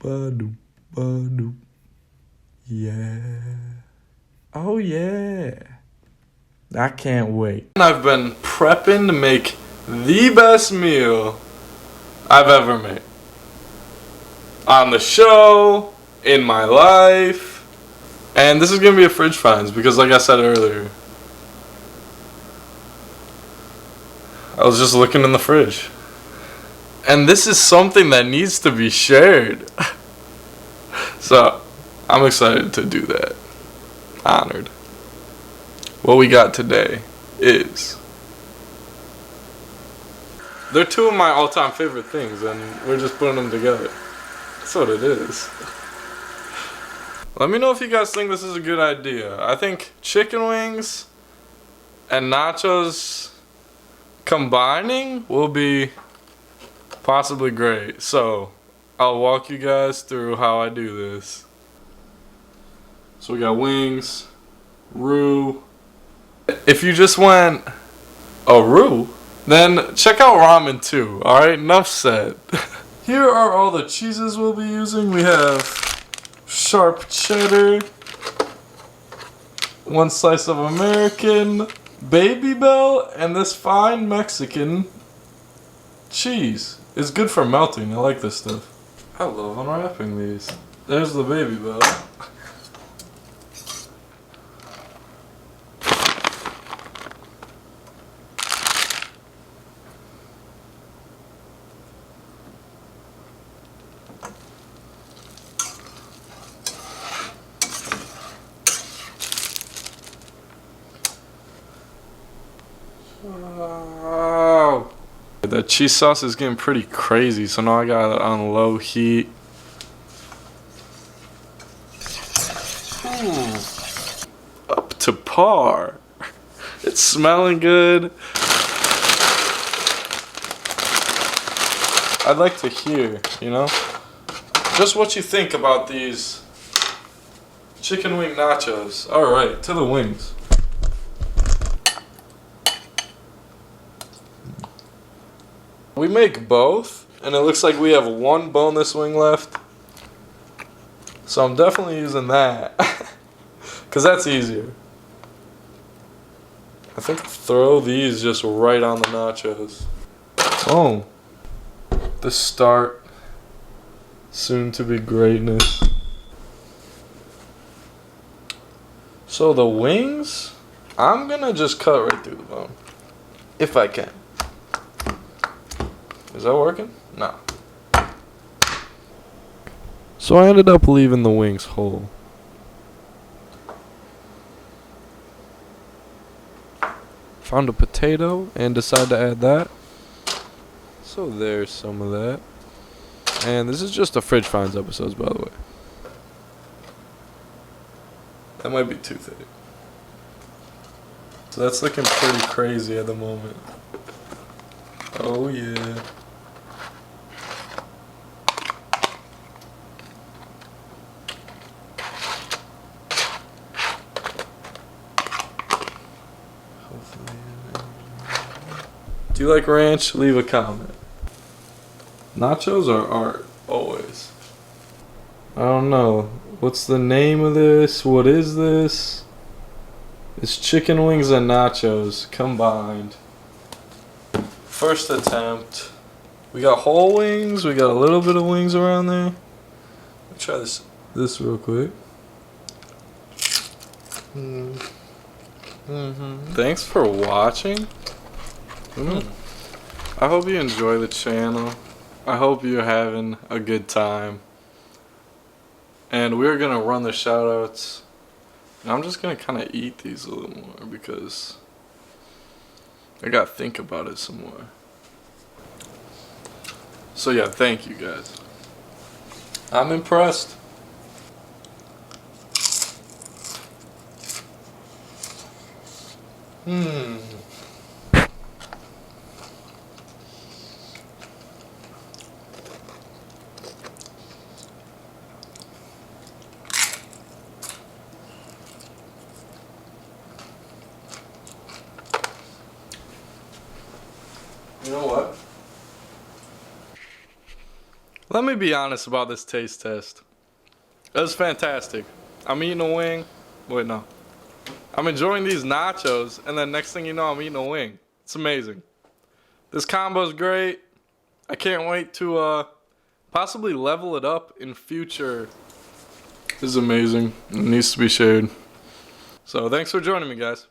Ba-doop, ba-doop. Yeah. Oh, yeah. I can't wait. I've been prepping to make the best meal I've ever made. On the show, in my life. And this is going to be a fridge finds because like I said earlier, I was just looking in the fridge. And this is something that needs to be shared. So, I'm excited to do that. Honored. What we got today is... They're two of my all-time favorite things, and we're just putting them together. That's what it is. Let me know if you guys think this is a good idea. I think chicken wings and nachos combining will be possibly great. So, I'll walk you guys through how I do this. So we got wings, roux. If you just went a roux, then check out ramen too, alright? Enough said. Here are all the cheeses we'll be using. We have sharp cheddar, one slice of American, Baby Bell, and this fine Mexican cheese. It's good for melting. I like this stuff. I love unwrapping these. There's the Baby Bell. Wow. The cheese sauce is getting pretty crazy, so now I got it on low heat. Up to par. It's smelling good. I'd like to hear, just what you think about these chicken wing nachos. Alright, to the wings. We make both, and it looks like we have one boneless wing left. So I'm definitely using that, because that's easier. I think I'll throw these just right on the nachos. Oh, the start, soon to be greatness. So the wings, I'm gonna just cut right through the bone, if I can. Is that working? No. So I ended up leaving the wings whole. Found a potato and decided to add that. So there's some of that. And this is just a Fridge Finds episodes, by the way. That might be too thick. So that's looking pretty crazy at the moment. Oh yeah. Do you like ranch? Leave a comment. Nachos are art, always. I don't know. What's the name of this? What is this? It's chicken wings and nachos combined. First attempt. We got whole wings. We got a little bit of wings around there. Let me try this real quick. Thanks for watching. I hope you enjoy the channel. I hope you're having a good time. And we're gonna run the shoutouts. And I'm just gonna kind of eat these a little more because I gotta think about it some more. So yeah, thank you guys. I'm impressed. You know what? Let me be honest about this taste test. It was fantastic. I'm eating a wing. Wait, no. I'm enjoying these nachos, and then next thing you know, I'm eating a wing. It's amazing. This combo is great. I can't wait to possibly level it up in future. This is amazing. It needs to be shared. So thanks for joining me, guys.